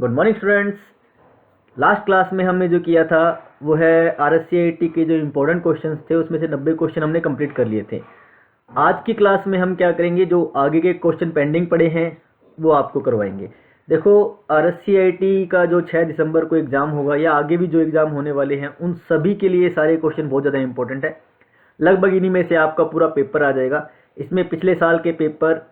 Good morning students. Last class में हमने जो किया था वो है RSCIT के जो इम्पोर्टेंट क्वेश्चंस थे उसमें से 90 क्वेश्चन हमने कंप्लीट कर लिए थे। आज की क्लास में हम क्या करेंगे, जो आगे के क्वेश्चन पेंडिंग पड़े हैं वो आपको करवाएंगे। देखो, RSCIT का जो 6 दिसंबर को एग्ज़ाम होगा या आगे भी जो एग्ज़ाम होने वाले हैं उन सभी के लिए सारे क्वेश्चन बहुत ज़्यादा इंपॉर्टेंट है। लगभग इन्हीं में से आपका पूरा पेपर आ जाएगा। इसमें पिछले साल के पेपर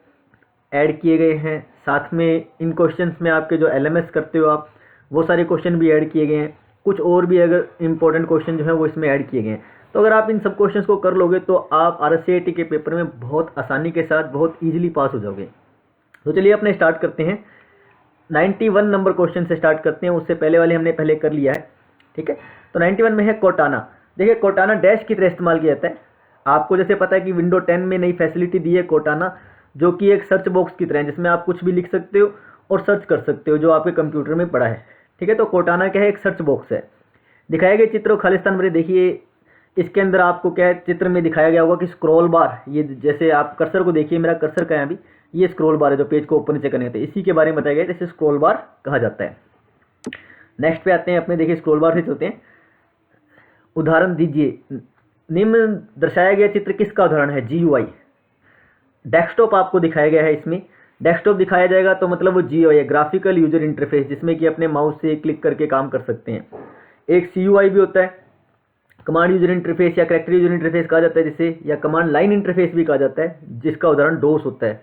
ऐड किए गए हैं, साथ में इन क्वेश्चंस में आपके जो LMS करते हो आप वो सारे क्वेश्चन भी ऐड किए गए हैं। कुछ और भी अगर इंपॉर्टेंट क्वेश्चन जो है वो इसमें ऐड किए गए हैं। तो अगर आप इन सब क्वेश्चंस को कर लोगे तो आप RSCIT के पेपर में बहुत आसानी के साथ बहुत ईजिली पास हो जाओगे। तो चलिए अपने स्टार्ट करते हैं। 91 नंबर क्वेश्चन से स्टार्ट करते हैं। उससे पहले वाले हमने पहले कर लिया है, ठीक है। तो 91 में है कोर्टाना। देखिए, कोर्टाना डैश की तरह इस्तेमाल किया जाता है। आपको जैसे पता है कि विंडो 10 में नई फैसिलिटी दी है कोर्टाना, जो कि एक सर्च बॉक्स की तरह है जिसमें आप कुछ भी लिख सकते हो और सर्च कर सकते हो जो आपके कंप्यूटर में पड़ा है, ठीक है। तो कोर्टाना क्या है, एक सर्च बॉक्स है। दिखाए गए चित्र खालिस्तान भरे, देखिए इसके अंदर आपको क्या है, चित्र में दिखाया गया होगा कि स्क्रॉल बार, ये जैसे आप कर्सर को देखिए, मेरा कर्सर का है अभी, ये स्क्रॉल बार है जो पेज को ऊपर नीचे करने थे, इसी के बारे में बताया गया, जैसे स्क्रॉल बार कहा जाता है। नेक्स्ट पे आते हैं अपने, देखिए स्क्रॉल बार से चलते हैं। उदाहरण दीजिए। निम्न दर्शाया गया चित्र किसका उदाहरण है? GUI। डेस्कटॉप आपको दिखाया गया है। इसमें डेस्कटॉप दिखाया जाएगा तो मतलब वो GUI है, ग्राफिकल यूजर इंटरफेस, जिसमें कि अपने माउस से क्लिक करके काम कर सकते हैं। एक CUI भी होता है, कमांड यूजर इंटरफेस या कैरेक्टर यूजर इंटरफेस कहा जाता है जिसे, या कमांड लाइन इंटरफेस भी कहा जाता है, जिसका उदाहरण DOS होता है।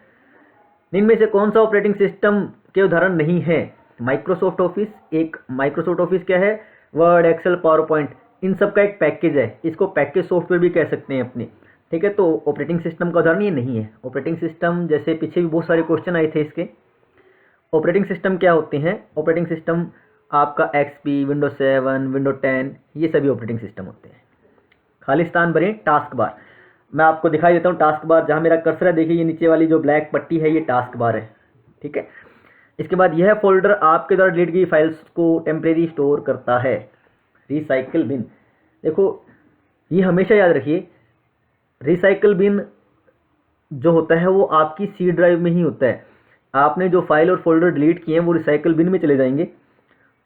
इनमें से कौन सा ऑपरेटिंग सिस्टम के उदाहरण नहीं है? Microsoft office. एक माइक्रोसॉफ्ट ऑफिस क्या है? वर्ड, एक्सेल, पावर पॉइंट, इन सब का एक पैकेज है। इसको पैकेज सॉफ्टवेयर भी कह सकते हैं अपने, ठीक है। तो ऑपरेटिंग सिस्टम का उदाहरण ये नहीं है। ऑपरेटिंग सिस्टम, जैसे पीछे भी बहुत सारे क्वेश्चन आए थे इसके, ऑपरेटिंग सिस्टम क्या होते हैं? ऑपरेटिंग सिस्टम आपका XP, विंडो 7, विंडो 10, ये सभी ऑपरेटिंग सिस्टम होते हैं। खालिस्तान भरें टास्क बार। मैं आपको दिखाई देता हूँ टास्क बार, जहाँ मेरा कर्सर है देखिए, ये नीचे वाली जो ब्लैक पट्टी है ये टास्क बार है, ठीक है। इसके बाद यह फोल्डर आपके द्वारा डिलीट की फाइल्स को टेम्परेरी स्टोर करता है। रिसाइकिल बिन, देखो ये हमेशा याद रखिए, रिसाइकिल बिन जो होता है वो आपकी C ड्राइव में ही होता है। आपने जो फाइल और फोल्डर डिलीट किए हैं वो रिसाइकिल बिन में चले जाएंगे,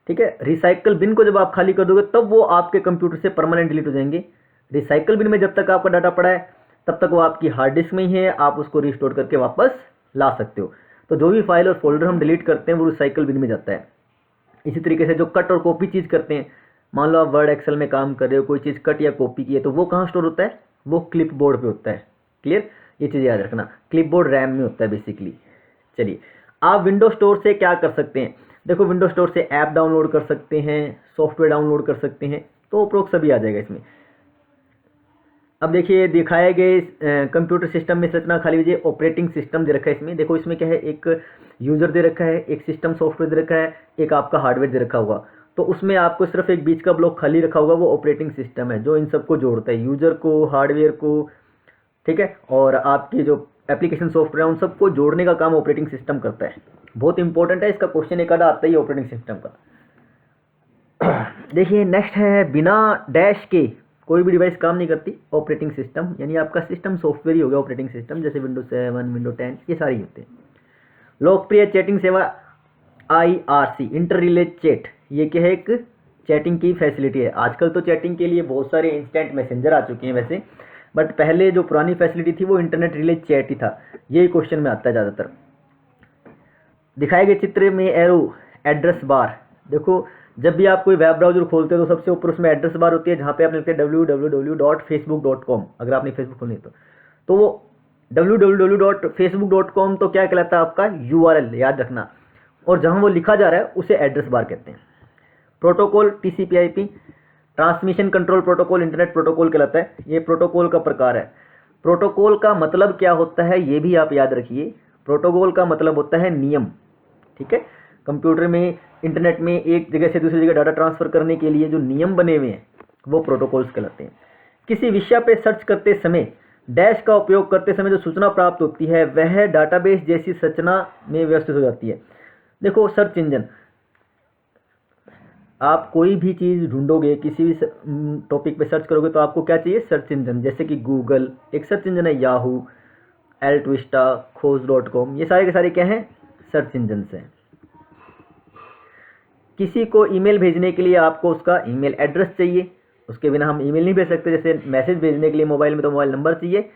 ठीक है। रिसाइकिल बिन को जब आप खाली कर दोगे तब वो आपके कंप्यूटर से परमानेंट डिलीट हो जाएंगे। रिसाइकिल बिन में जब तक आपका डाटा पड़ा है तब तक वो आपकी हार्ड डिस्क में ही है, आप उसको रिस्टोर करके वापस ला सकते हो। तो जो भी फाइल और फोल्डर हम डिलीट करते हैं वो रिसाइकिल बिन में जाता है। इसी तरीके से जो कट और कॉपी चीज़ करते हैं, मान लो आप वर्ड एक्सेल में काम कर रहे हो, कोई चीज़ कट या कॉपी की है, तो वो कहाँ स्टोर होता है? वो क्लिप बोर्ड पर होता है। क्लियर, ये चीज़ याद रखना, क्लिप बोर्ड रैम में होता है बेसिकली। चलिए, आप विंडो स्टोर से क्या कर सकते हैं? देखो, विंडो स्टोर से ऐप डाउनलोड कर सकते हैं, सॉफ्टवेयर डाउनलोड कर सकते हैं, तो उपरोक्त सभी आ जाएगा इसमें। अब देखिए, दिखाए गए कंप्यूटर सिस्टम में संरचना खाली लीजिए। ऑपरेटिंग सिस्टम दे रखा है इसमें। देखो इसमें क्या है, एक यूज़र दे रखा है, एक सिस्टम सॉफ्टवेयर दे रखा है, एक आपका हार्डवेयर दे रखा होगा। तो उसमें आपको सिर्फ एक बीच का ब्लॉक खाली रखा होगा, वो ऑपरेटिंग सिस्टम है जो इन सबको जोड़ता है, यूज़र को, हार्डवेयर को, ठीक है, और आपके जो एप्लीकेशन सॉफ्टवेयर है उन सबको जोड़ने का काम ऑपरेटिंग सिस्टम करता है। बहुत इंपॉर्टेंट है, इसका क्वेश्चन एक आधा आता ही है ऑपरेटिंग सिस्टम का। देखिए नेक्स्ट है, बिना डैश के कोई भी डिवाइस काम नहीं करती। ऑपरेटिंग सिस्टम यानी आपका सिस्टम सॉफ्टवेयर ही हो गया ऑपरेटिंग सिस्टम, जैसे विंडो 7, विंडो 10, ये सारे ही होते हैं। लोकप्रिय चैटिंग सेवा IRC, इंटर रिले चैट, ये क्या है? एक चैटिंग की फैसिलिटी है। आजकल तो चैटिंग के लिए बहुत सारे इंस्टेंट मैसेंजर आ चुके हैं वैसे, बट पहले जो पुरानी फैसिलिटी थी वो इंटरनेट रिले चैट ही था। यही क्वेश्चन में आता है ज़्यादातर। दिखाए गए चित्र में एरो, एड्रेस बार, देखो जब भी आप कोई वेब ब्राउजर खोलते हो तो सबसे ऊपर उसमें एड्रेस बार होती है, जहाँ पे आप लिखते हैं www.facebook.com, अगर आपने फेसबुक खोलनी तो वो www.facebook.com तो क्या कहलाता है? आपका URL, याद रखना। और जहाँ वो लिखा जा रहा है उसे एड्रेस बार कहते हैं। Protocol TCP/IP, transmission control protocol, internet protocol कहलाता है। ये प्रोटोकॉल का प्रकार है। प्रोटोकॉल का मतलब क्या होता है ये भी आप याद रखिए। प्रोटोकॉल का मतलब होता है नियम, ठीक है। कंप्यूटर में, इंटरनेट में एक जगह से दूसरी जगह डाटा ट्रांसफर करने के लिए जो नियम बने हुए हैं वो प्रोटोकॉल्स कहलाते हैं। किसी विषय पे सर्च करते समय डैश का उपयोग करते समय जो सूचना प्राप्त होती है वह डाटाबेस जैसी संरचना में व्यवस्थित हो जाती है। देखो, सर्च इंजन, आप कोई भी चीज़ ढूंढोगे, किसी भी टॉपिक पे सर्च करोगे तो आपको क्या चाहिए? Search engine. जैसे कि गूगल एक सर्च इंजन है, याहू, एल्टविस्टा, खोज.com, ये सारे के सारे क्या हैं? सर्च इंजन हैं। किसी को ईमेल भेजने के लिए आपको उसका ईमेल एड्रेस चाहिए, उसके बिना हम ईमेल नहीं भेज सकते। जैसे मैसेज भेजने के लिए मोबाइल में तो मोबाइल नंबर चाहिए,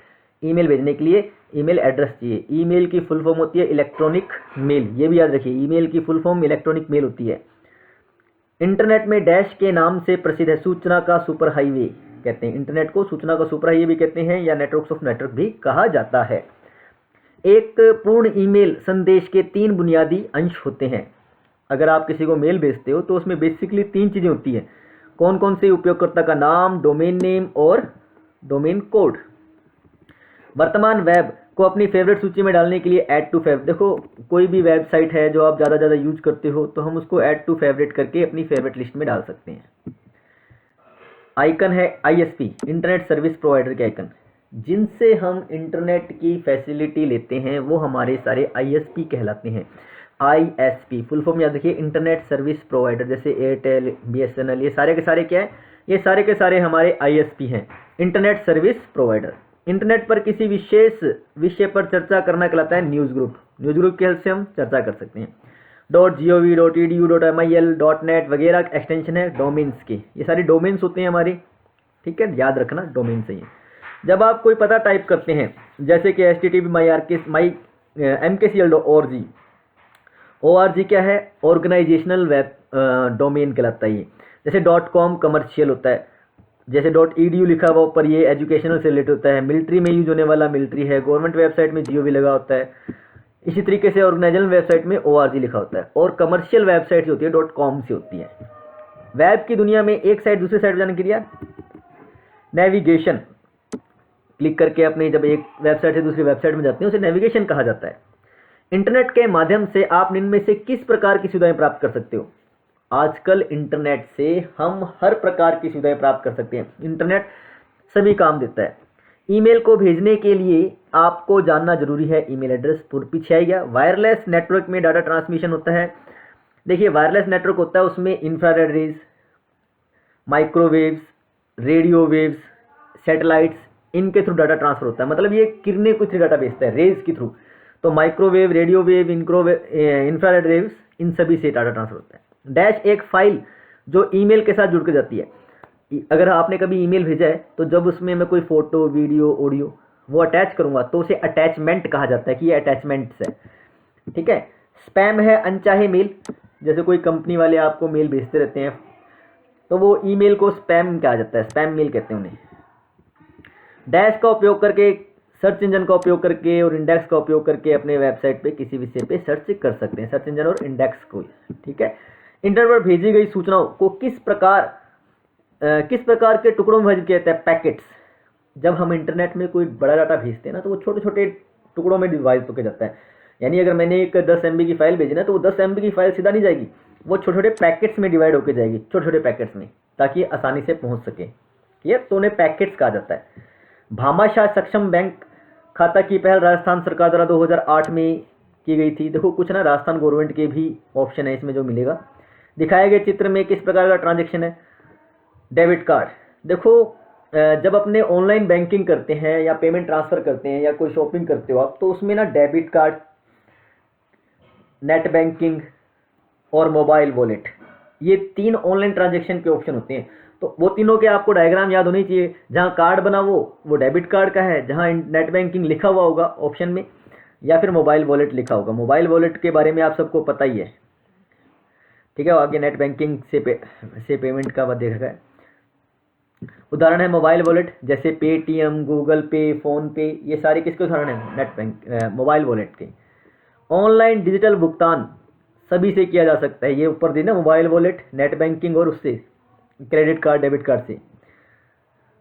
ईमेल भेजने के लिए ईमेल एड्रेस चाहिए। ईमेल की फुल फॉर्म होती है इलेक्ट्रॉनिक मेल, ये भी याद रखिए, ईमेल की फुल फॉर्म इलेक्ट्रॉनिक मेल होती है। इंटरनेट में डैश के नाम से प्रसिद्ध है, सूचना का सुपर हाईवे कहते हैं। इंटरनेट को सूचना का सुपर हाईवे भी कहते हैं, या नेटवर्क्स ऑफ नेटवर्क भी कहा जाता है। एक पूर्ण ईमेल संदेश के 3 बुनियादी अंश होते हैं। अगर आप किसी को मेल भेजते हो तो उसमें बेसिकली 3 चीज़ें होती हैं। कौन कौन से? उपयोगकर्ता का नाम, डोमेन नेम और डोमेन कोड। वर्तमान वेब को अपनी फेवरेट सूची में डालने के लिए ऐड टू फेवरेट, देखो कोई भी वेबसाइट है जो आप ज़्यादा यूज करते हो तो हम उसको ऐड टू फेवरेट करके अपनी फेवरेट लिस्ट में डाल सकते हैं। आइकन है आईएसपी, इंटरनेट सर्विस प्रोवाइडर के आइकन, जिनसे हम इंटरनेट की फैसिलिटी लेते हैं वो हमारे सारे आईएसपी कहलाते हैं। आईएसपी फुल फॉर्म याद रखिए, इंटरनेट सर्विस प्रोवाइडर, जैसे एयरटेल, बीएसएनएल, ये सारे के सारे क्या है? ये सारे के सारे हमारे आईएसपी हैं, इंटरनेट सर्विस प्रोवाइडर। इंटरनेट पर किसी विशेष विषय पर चर्चा करना कहलाता है न्यूज़ ग्रुप। न्यूज़ ग्रुप की हेल्प से हम चर्चा कर सकते हैं। .gov, .edu, .mil, .net वगैरह एक्सटेंशन है डोमेन्स के, ये सारी डोमेन्स होते हैं हमारी, ठीक है, याद रखना डोमेन से ही। जब आप कोई पता टाइप करते हैं जैसे कि http://mkcl.org, ORG क्या है? ऑर्गेनाइजेशनल वेब डोमेन कहलाता है ये। जैसे .com कमर्शियल होता है, जैसे .edu लिखा हुआ ऊपर ये एजुकेशनल से रिलेटेड होता है। मिलिट्री में यूज होने वाला मिलिट्री है, गवर्नमेंट वेबसाइट में gov लगा होता है। इसी तरीके से ऑर्गेनाइजेशनल वेबसाइट में ORG लिखा होता है, और कमर्शियल वेबसाइट जो होती है .com से होती है। वेब की दुनिया में एक साइट दूसरी साइट जाने के लिए नेविगेशन क्लिक करके अपने जब एक वेबसाइट से दूसरी वेबसाइट में जाते हैं उसे नेविगेशन कहा जाता है। इंटरनेट के माध्यम से आप इनमें से किस प्रकार की सुविधाएं प्राप्त कर सकते हो? आजकल इंटरनेट से हम हर प्रकार की सुविधाएं प्राप्त कर सकते हैं। इंटरनेट सभी काम देता है। ईमेल को भेजने के लिए आपको जानना जरूरी है ईमेल एड्रेस, पीछे आएगा। वायरलेस नेटवर्क में डाटा ट्रांसमिशन होता है। देखिए वायरलेस नेटवर्क होता है, उसमें infrared rays, microwaves, radio waves, satellites, इनके थ्रू डाटा ट्रांसफर होता है। मतलब ये किरणें कुछ डाटा भेजता है रेज के थ्रू। तो microwave, radio wave, infrared waves, इन सभी से डाटा ट्रांसफर होता है। डैश एक फाइल जो ईमेल के साथ जुड़ के जाती है। अगर आपने कभी ईमेल भेजा है तो जब उसमें मैं कोई फोटो, वीडियो, ऑडियो वो अटैच करूंगा तो उसे अटैचमेंट कहा जाता है कि ये अटैचमेंट्स है, ठीक है। स्पैम है अनचाहे मेल, जैसे कोई कंपनी वाले आपको मेल भेजते रहते हैं तो वो ईमेल को स्पैम कहा जाता है, स्पैम मेल कहते हैं उन्हें। डैश का उपयोग करके, सर्च इंजन का उपयोग करके और इंडेक्स का उपयोग करके अपने वेबसाइट पे किसी विषय पे सर्च कर सकते हैं, सर्च इंजन और इंडेक्स को, ठीक है। इंटरनेट पर भेजी गई सूचनाओं को किस प्रकार के टुकड़ों में विभाजित किया जाता है? पैकेट्स। जब हम इंटरनेट में कोई बड़ा डाटा भेजते हैं ना तो वो छोटे छोटे टुकड़ों में विभाजित होकर जाता है। यानी अगर मैंने एक 10 MB की फाइल भेजी ना तो वो 10 MB की फाइल सीधा नहीं जाएगी, वो छोटे छोटे पैकेट्स में डिवाइड होकर जाएगी, छोटे छोटे पैकेट्स में, ताकि आसानी से पहुंच सके, ठीक है। तो उन्हें पैकेट्स कहा जाता है। भामाशाह सक्षम बैंक खाता की पहल राजस्थान सरकार द्वारा 2008 में की गई थी। देखो कुछ ना राजस्थान गवर्नमेंट के भी ऑप्शन है इसमें जो मिलेगा। दिखाए गए चित्र में किस प्रकार का ट्रांजैक्शन है? Debit card. देखो जब अपने ऑनलाइन बैंकिंग करते हैं या पेमेंट ट्रांसफ़र करते हैं या कोई शॉपिंग करते हो आप, तो उसमें ना डेबिट कार्ड, नेट बैंकिंग और मोबाइल वॉलेट, ये 3 ऑनलाइन ट्रांजैक्शन के ऑप्शन होते हैं। तो वो तीनों के आपको डायग्राम याद होनी चाहिए। जहाँ कार्ड बना वो डेबिट कार्ड का है, जहाँ नेट बैंकिंग लिखा हुआ होगा ऑप्शन में, या फिर मोबाइल वॉलेट लिखा होगा। मोबाइल वॉलेट के बारे में आप सबको पता ही है, ठीक है। आगे नेट बैंकिंग से पेमेंट का बात देखा है। उदाहरण है मोबाइल वॉलेट, जैसे पेटीएम, गूगल पे, फोन पे, ये सारे किसके उदाहरण है? मोबाइल वॉलेट के। ऑनलाइन डिजिटल भुगतान सभी से किया जा सकता है, ये ऊपर देना, मोबाइल वॉलेट, नेट बैंकिंग और उससे क्रेडिट कार्ड, डेबिट कार्ड से।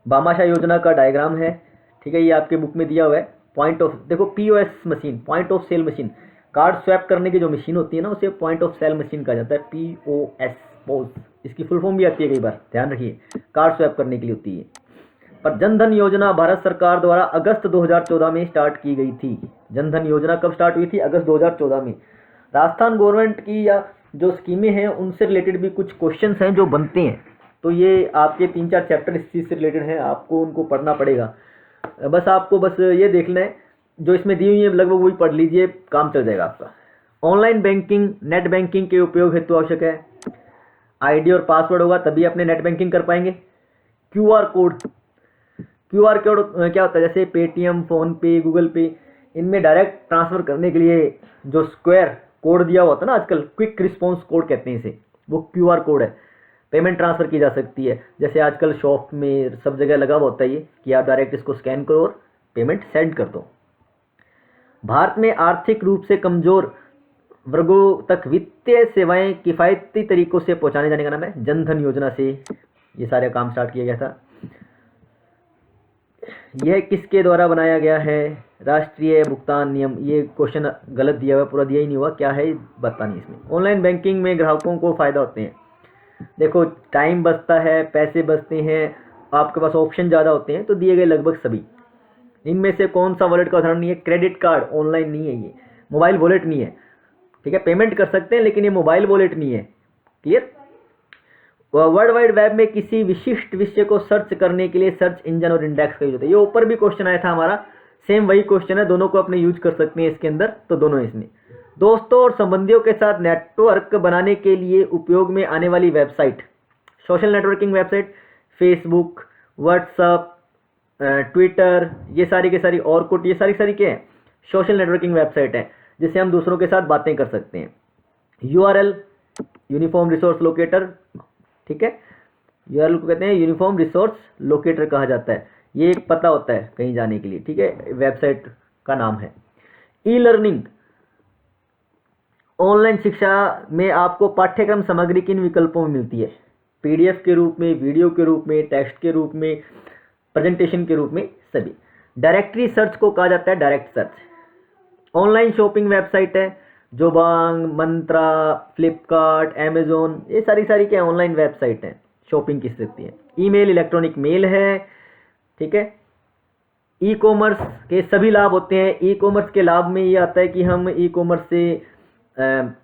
भामाशाह योजना का डायग्राम है, ठीक है, ये आपके बुक में दिया हुआ है। पॉइंट ऑफ, देखो POS machine, point of sale machine, card swipe करने की जो मशीन होती है ना उसे पॉइंट ऑफ सेल मशीन कहा जाता है, POS। इसकी फुल फॉर्म भी आती है, कई बार ध्यान रखिए, कार्ड स्वैप करने के लिए होती है। पर जनधन योजना भारत सरकार द्वारा अगस्त 2014 में स्टार्ट की गई थी। जनधन योजना कब स्टार्ट हुई थी? अगस्त 2014 में। राजस्थान गवर्नमेंट की या जो स्कीमें हैं उनसे रिलेटेड भी कुछ क्वेश्चंस हैं जो बनते हैं, तो ये आपके 3-4 चैप्टर इस चीज़ से रिलेटेड हैं, आपको उनको पढ़ना पड़ेगा। बस आपको बस ये देखना है जो इसमें दी हुई है लगभग वही पढ़ लीजिए, काम चल जाएगा आपका। ऑनलाइन बैंकिंग, नेट बैंकिंग के उपयोग हेतु आवश्यक है आईडी और पासवर्ड होगा तभी अपने नेट बैंकिंग कर पाएंगे। क्यूआर कोड, क्यूआर कोड क्या होता है, जैसे पेटीएम, फोन पे, गूगल पे, इनमें डायरेक्ट ट्रांसफर करने के लिए जो स्क्वायर कोड दिया हुआ था ना, आजकल क्विक रिस्पॉन्स कोड कहते हैं इसे, वो क्यूआर कोड है। पेमेंट ट्रांसफर की जा सकती है, जैसे आजकल शॉप में सब जगह लगा हुआ होता है ये कि आप डायरेक्ट इसको स्कैन करो और पेमेंट सेंड कर दो। भारत में आर्थिक रूप से कमजोर वर्गों तक वित्तीय सेवाएं किफायती तरीकों से पहुंचाने जाने का नाम है जनधन योजना से ये सारे काम स्टार्ट किया गया था। यह किसके द्वारा बनाया गया है? राष्ट्रीय भुगतान नियम। ये क्वेश्चन गलत दिया हुआ, पूरा दिया ही नहीं हुआ, क्या है बता नहीं इसमें। ऑनलाइन बैंकिंग में ग्राहकों को फायदा होते हैं, देखो टाइम बचता है, पैसे बचते हैं, आपके पास ऑप्शन ज़्यादा होते हैं, तो दिए गए लगभग सभी। इनमें से कौन सा वॉलेट का उदाहरण नहीं है? क्रेडिट कार्ड ऑनलाइन नहीं है, ये मोबाइल वॉलेट नहीं है, ठीक है, पेमेंट कर सकते हैं लेकिन ये मोबाइल वॉलेट नहीं है। क्लियर? वर्ल्ड वाइड वेब में किसी विशिष्ट विषय को सर्च करने के लिए सर्च इंजन और इंडेक्स का यूज होता है। ये ऊपर भी क्वेश्चन आया था हमारा, सेम वही क्वेश्चन है, दोनों को अपने यूज कर सकते हैं इसके अंदर, तो दोनों इसमें। दोस्तों और संबंधियों के साथ नेटवर्क बनाने के लिए उपयोग में आने वाली website, social networking website, Facebook, WhatsApp, Twitter, ये सारी के सारी, ऑरकुट, ये सारी क्या है? सोशल नेटवर्किंग वेबसाइट है जिससे हम दूसरों के साथ बातें कर सकते हैं। यूआरएल, यूनिफॉर्म रिसोर्स लोकेटर, ठीक है, यूआरएल को कहते हैं यूनिफॉर्म रिसोर्स लोकेटर कहा जाता है, ये एक पता होता है कहीं जाने के लिए, ठीक है, वेबसाइट का नाम है। ई लर्निंग, ऑनलाइन शिक्षा में आपको पाठ्यक्रम सामग्री किन विकल्पों में मिलती है? पीडीएफ के रूप में, वीडियो के रूप में, टेक्स्ट के रूप में, प्रेजेंटेशन के रूप में, सभी। डायरेक्टरी सर्च को कहा जाता है direct search. Online shopping website है, जोबांग, मंत्रा, फ्लिपकार्ट, अमेजोन, ये सारी क्या ऑनलाइन वेबसाइट हैं, शॉपिंग की सकती है। ईमेल, इलेक्ट्रॉनिक मेल है, ठीक है। ई कॉमर्स के सभी लाभ होते हैं। ई कॉमर्स के लाभ में ये आता है कि हम ई कॉमर्स से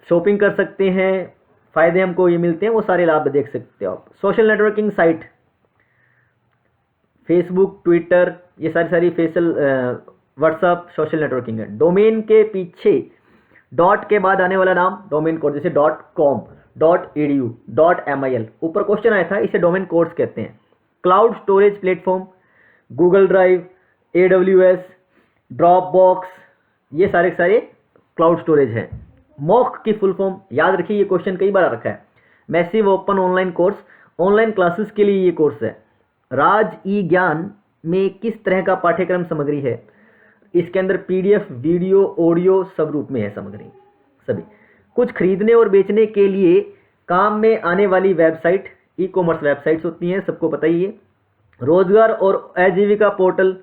शॉपिंग कर सकते हैं, फायदे हमको ये मिलते हैं, वो सारे लाभ देख सकते हो आप। Social networking site, Facebook, Twitter, ये सारी फेसल, व्हाट्सअप सोशल नेटवर्किंग है। डोमेन के पीछे डॉट के बाद आने वाला नाम डोमेन कोड, जैसे .com, .edu, .mil, ऊपर क्वेश्चन आया था, इसे डोमेन कोड्स कहते हैं। Cloud storage platform, Google drive, AWS, Dropbox, ये सारे क्लाउड स्टोरेज हैं। मॉक की फुल फॉर्म याद रखिए, ये क्वेश्चन कई बार रखा है। Massive open online course, online classes के लिए ये कोर्स है। राज ई ज्ञान में किस तरह का पाठ्यक्रम सामग्री है? इसके अंदर PDF, वीडियो, ऑडियो सब रूप में है सामग्री सभी। कुछ खरीदने और बेचने के लिए काम में आने वाली वेबसाइट, ई कॉमर्स वेबसाइट्स होती हैं, सबको पता ही है। रोजगार और आजीविका पोर्टल,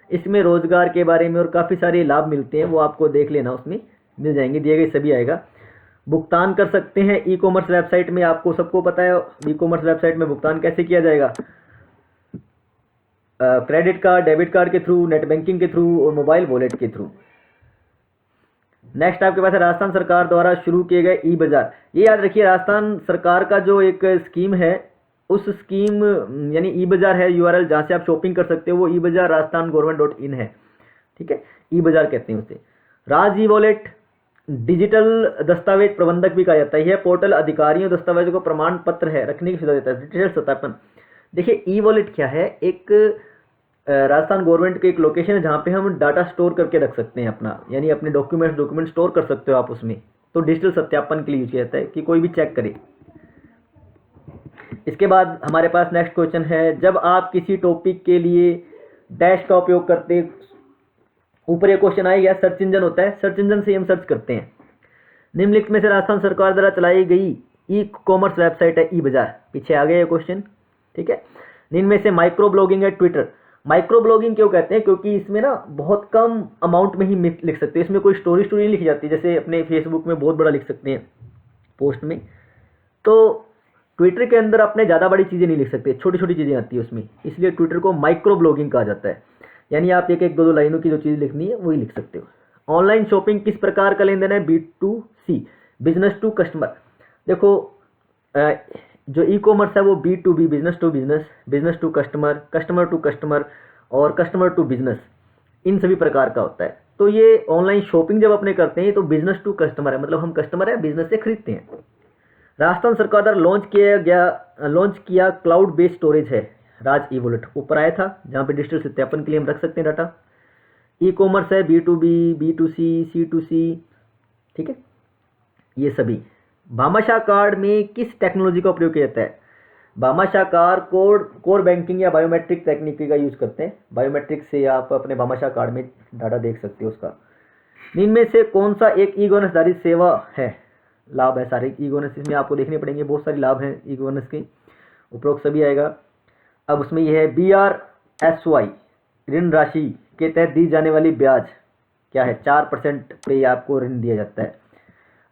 इसमें रोजगार के बारे में और काफ़ी सारे लाभ मिलते हैं, वो आपको देख लेना, उसमें मिल जाएंगे, दिए गए सभी आएगा। भुगतान कर सकते हैं ई कॉमर्स वेबसाइट में, आपको सबको पता है ई कॉमर्स वेबसाइट में भुगतान कैसे किया जाएगा, क्रेडिट कार्ड, डेबिट कार्ड के थ्रू, नेट बैंकिंग के थ्रू और मोबाइल वॉलेट के थ्रू। नेक्स्ट आपके पास है राजस्थान सरकार द्वारा शुरू किए गए ई बाजार। ये याद रखिए, राजस्थान सरकार का जो एक स्कीम है, उस स्कीम यानी ई बाजार है URL जहाँ से आप शॉपिंग कर सकते हो, वो ई बाजार राजस्थान गवर्नमेंट.in है, ठीक है, ई बाजार कहते हैं उसे। राज ई वॉलेट डिजिटल दस्तावेज प्रबंधक भी कहा जाता है। यह पोर्टल अधिकारियों दस्तावेजों को प्रमाण पत्र है रखने की सुविधा देता है, डिजिटल सत्यापन। देखिए ई वॉलेट क्या है, एक राजस्थान गवर्नमेंट की एक लोकेशन है जहाँ पे हम डाटा स्टोर करके रख सकते हैं अपना, यानी अपने डॉक्यूमेंट स्टोर कर सकते हो आप उसमें, तो डिजिटल सत्यापन के लिए यूज किया जाता है कि कोई भी चेक करे। इसके बाद हमारे पास नेक्स्ट क्वेश्चन है, जब आप किसी टॉपिक के लिए डैश का उपयोग करते, ऊपर ये क्वेश्चन आ गया, सर्च इंजन होता है, सर्च इंजन से हम सर्च करते हैं। निम्नलिखित में से राजस्थान सरकार द्वारा चलाई गई ई कॉमर्स वेबसाइट है ई बाजार, पीछे आ गया ये क्वेश्चन, ठीक है। इनमें से माइक्रो ब्लॉगिंग है ट्विटर। माइक्रो ब्लॉगिंग क्यों कहते हैं? क्योंकि इसमें ना बहुत कम अमाउंट में ही लिख सकते हैं, इसमें कोई स्टोरी नहीं लिखी जाती, जैसे अपने फेसबुक में बहुत बड़ा लिख सकते हैं पोस्ट में, तो ट्विटर के अंदर अपने ज़्यादा बड़ी चीज़ें नहीं लिख सकते, छोटी छोटी चीज़ें आती है उसमें, इसलिए ट्विटर को माइक्रो ब्लॉगिंग कहा जाता है। यानी आप एक एक दो लाइनों की जो चीज़ लिखनी है वही लिख सकते हो। ऑनलाइन शॉपिंग किस प्रकार का लेन देन है? B2C, business to customer. देखो जो ई कॉमर्स है वो B2B, business to business, business to customer, customer to customer और कस्टमर टू बिजनेस, इन सभी प्रकार का होता है। तो ये ऑनलाइन शॉपिंग जब अपने करते हैं तो बिजनेस टू कस्टमर है, मतलब हम कस्टमर है, बिजनेस से खरीदते हैं। राजस्थान सरकार द्वारा लॉन्च किया क्लाउड बेस्ड स्टोरेज है राज ई वॉलेट, ऊपर आया था, जहाँ पे डिजिटल सत्यापन के लिए हम रख सकते हैं डाटा। ई कॉमर्स है, B2B, B2C, C2C, ठीक है, ये सभी। भामाशाह कार्ड में किस टेक्नोलॉजी का प्रयोग किया जाता है? भामाशाह कार्ड कोर बैंकिंग या बायोमेट्रिक तकनीक का यूज करते हैं। बायोमेट्रिक से आप अपने भामाशाह कार्ड में डाटा देख सकते हो उसका। इनमें से कौन सा एक ई गवर्नेंस आधारित सेवा है? लाभ है सारे ई गवर्नेंस, इसमें आपको देखने पड़ेंगे, बहुत सारे लाभ हैं ई गवर्नेंस के, उपरोक्त सभी आएगा। अब उसमें यह है BRSY ऋण राशि के तहत दी जाने वाली ब्याज क्या है? 4% पे आपको ऋण दिया जाता है।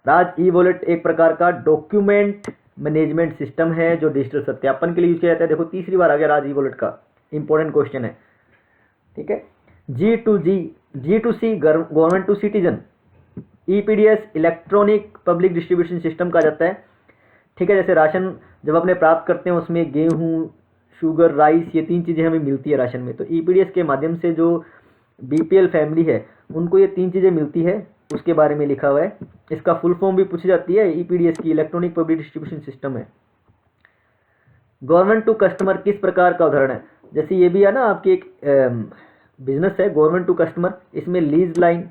राज ई वॉलेट एक प्रकार का डॉक्यूमेंट मैनेजमेंट सिस्टम है जो डिजिटल सत्यापन के लिए यूज किया जाता है। देखो तीसरी बार आ गया राज ई वॉलेट का, इंपॉर्टेंट क्वेश्चन है, ठीक है। G2C government to citizen, EPDS electronic public distribution system कहा जाता है, ठीक है। जैसे राशन जब अपने प्राप्त करते हैं उसमें गेहूँ, शुगर, राइस, ये 3 चीज़ें हमें मिलती है राशन में, तो EPDS के माध्यम से जो BPL फैमिली है उनको ये 3 चीज़ें मिलती है, उसके बारे में लिखा हुआ है। इसका फुल फॉर्म भी पूछी जाती है, EPDS की इलेक्ट्रॉनिक पब्लिक डिस्ट्रीब्यूशन सिस्टम है। गवर्नमेंट टू कस्टमर किस प्रकार का उदाहरण है? जैसे ये भी है ना, आपकी एक बिजनेस है गवर्नमेंट टू कस्टमर, इसमें लीज लाइन,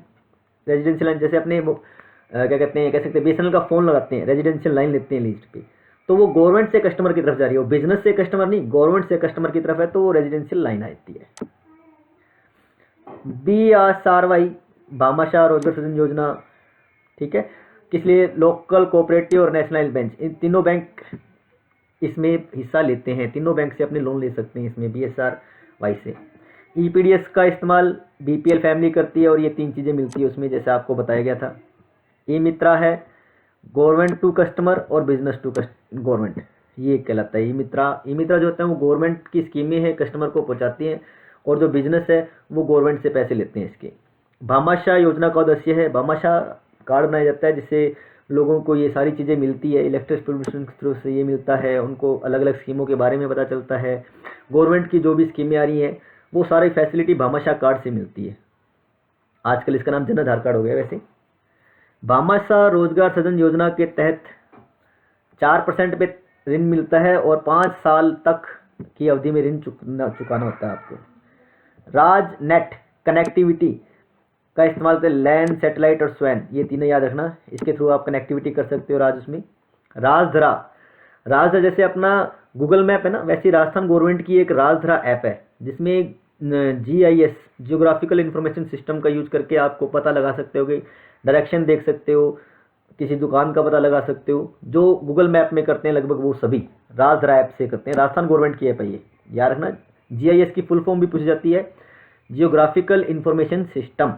रेजिडेंशियल लाइन, जैसे अपने क्या कहते हैं, कह सकते हैं BSNL का फ़ोन लगाते हैं, रेजिडेंशियल लाइन लेते हैं लीज पे, तो वो गवर्नमेंट से कस्टमर की तरफ जा रही है, वो बिजनेस से कस्टमर नहीं, गवर्नमेंट से कस्टमर की तरफ है, तो वो रेजिडेंशियल लाइन आती है। BRSY भामाशाह रोजगार सृजन योजना, ठीक है, किस लिए? लोकल कोऑपरेटिव और नेशनल बैंक, इन तीनों बैंक इसमें हिस्सा लेते हैं, तीनों बैंक से अपने लोन ले सकते हैं इसमें BRSY से। EPDS का इस्तेमाल BPL फैमिली करती है और ये 3 चीज़ें मिलती है उसमें, जैसे आपको बताया गया था। ई मित्रा है गवर्नमेंट टू कस्टमर और बिजनेस टू गवर्नमेंट, ये कहलाता है ई मित्रा जो होता है वो गवर्नमेंट की स्कीमें हैं, कस्टमर को पहुंचाती हैं, और जो बिजनेस है वो गवर्नमेंट से पैसे लेते हैं इसके। भामाशाह योजना का उद्देश्य है, भामाशाह कार्ड बनाया जाता है जिससे लोगों को ये सारी चीज़ें मिलती है, इलेक्ट्रिक डिस्ट्रीब्यूशन के थ्रू से ये मिलता है, उनको अलग अलग स्कीमों के बारे में पता चलता है, गवर्नमेंट की जो भी स्कीमें आ रही हैं वो सारी फैसिलिटी भामाशाह कार्ड से मिलती है। आजकल इसका नाम जन आधार कार्ड हो गया। वैसे भामाशाह रोजगार सृजन योजना के तहत 4% पे ऋण मिलता है और 5 साल तक की अवधि में ऋण चुकाना होता है आपको। राज नेट कनेक्टिविटी का इस्तेमाल करते हैं, लैंड, सैटेलाइट और स्वैन, ये तीनों याद रखना, इसके थ्रू आप कनेक्टिविटी कर सकते हो। राज उसमें राजधरा जैसे अपना गूगल मैप है ना, वैसे राजस्थान गवर्नमेंट की एक राजधरा ऐप है जिसमें GIS जियोग्राफिकल इंफॉर्मेशन सिस्टम का यूज करके आपको पता लगा सकते हो कि डायरेक्शन देख सकते हो, किसी दुकान का पता लगा सकते हो, जो गूगल मैप में करते हैं लगभग वो सभी राजधरा ऐप से करते हैं। राजस्थान गवर्नमेंट की ऐप है ये, याद रखना। GIS की फुल फॉर्म भी पूछी जाती है, जियोग्राफिकल इंफॉर्मेशन सिस्टम।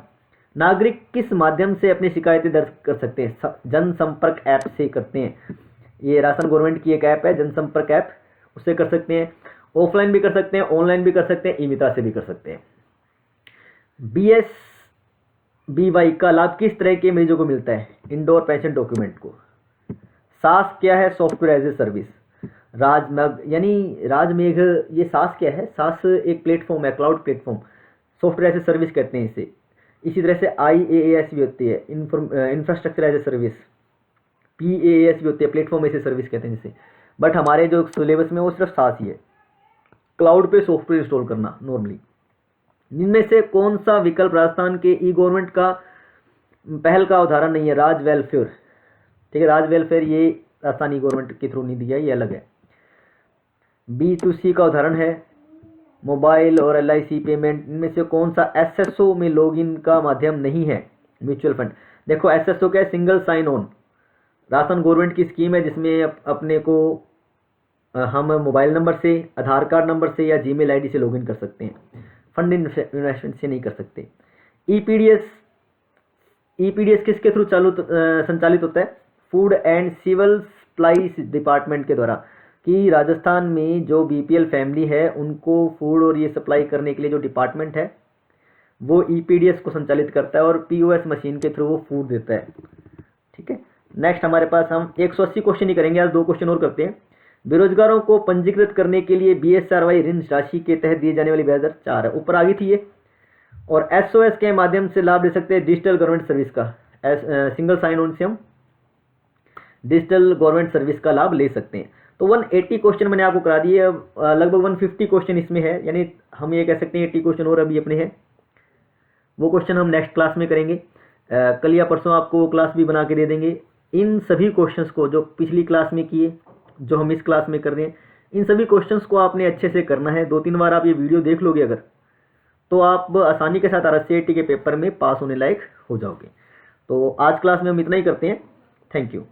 नागरिक किस माध्यम से अपनी शिकायतें दर्ज कर सकते हैं? जनसंपर्क ऐप से करते हैं। ये राजस्थान गवर्नमेंट की एक ऐप है जनसंपर्क ऐप, उससे कर सकते हैं। ऑफलाइन भी कर सकते हैं, ऑनलाइन भी कर सकते हैं, ई मित्रा से भी कर सकते हैं। BSBY का लाभ किस तरह के मरीजों को मिलता है? इंडोर पेशेंट डॉक्यूमेंट को। सास क्या है? Software as a service. Rajmegh यानी राजमेघ, ये सास क्या है? सास एक प्लेटफॉर्म है, cloud platform, software as a service कहते हैं इसे। इसी तरह से IaaS भी होती है, infrastructure as a service. PaaS भी होती है, प्लेटफॉर्म एज ए सर्विस कहते हैं जिसे। बट हमारे जो सिलेबस में वो सिर्फ सास ही है, क्लाउड पे सॉफ्टवेयर इंस्टॉल करना नॉर्मली। इनमें से कौन सा विकल्प राजस्थान के ई गवर्नमेंट का पहल का उदाहरण नहीं है? राज वेलफेयर, ठीक है, राज वेलफेयर ये राजस्थान ई गवर्नमेंट के थ्रू नहीं दिया, ये अलग है। B2C का उदाहरण है मोबाइल और LIC पेमेंट। इनमें से कौन सा SSO में लॉगिन का माध्यम नहीं है? Mutual fund. देखो SSO क्या है? Single sign on, Rajasthan government की स्कीम है जिसमें अपने को हम मोबाइल नंबर से, आधार कार्ड नंबर से या जीमेल ID से लॉगिन कर सकते हैं, फंड इन्वेस्टमेंट से नहीं कर सकते। EPDS किसके थ्रू संचालित होता है? Food and civil supplies department के द्वारा, कि राजस्थान में जो BPL फैमिली है उनको फूड और ये सप्लाई करने के लिए जो डिपार्टमेंट है वो EPDS को संचालित करता है और POS मशीन के थ्रू वो फूड देता है, ठीक है। नेक्स्ट हमारे पास हम 180 क्वेश्चन ही करेंगे, आज 2 क्वेश्चन और करते हैं। बेरोजगारों को पंजीकृत करने के लिए BSRY ऋण राशि के तहत दिए जाने वाली ब्याज दर 4 है, ऊपर आ गई थी ये। और SOS के माध्यम से लाभ ले सकते हैं डिजिटल गवर्नमेंट सर्विस का, सिंगल साइन ऑन से हम डिजिटल गवर्नमेंट सर्विस का लाभ ले सकते हैं। तो 180 क्वेश्चन मैंने आपको करा दिए। लगभग 150 क्वेश्चन इसमें है, यानी हम ये कह सकते हैं 80 क्वेश्चन और अभी अपने हैं। वो क्वेश्चन हम नेक्स्ट क्लास में करेंगे। कल या परसों आपको वो क्लास भी बना के दे देंगे। इन सभी क्वेश्चंस को जो पिछली क्लास में किए, जो हम इस क्लास में कर रहे हैं, इन सभी क्वेश्चंस को आपने अच्छे से करना है। 2-3 बार आप ये वीडियो देख लोगे अगर, तो आप आसानी के साथ RSCIT के पेपर में पास होने लायक हो जाओगे। तो आज क्लास में हम इतना ही करते हैं। Thank you.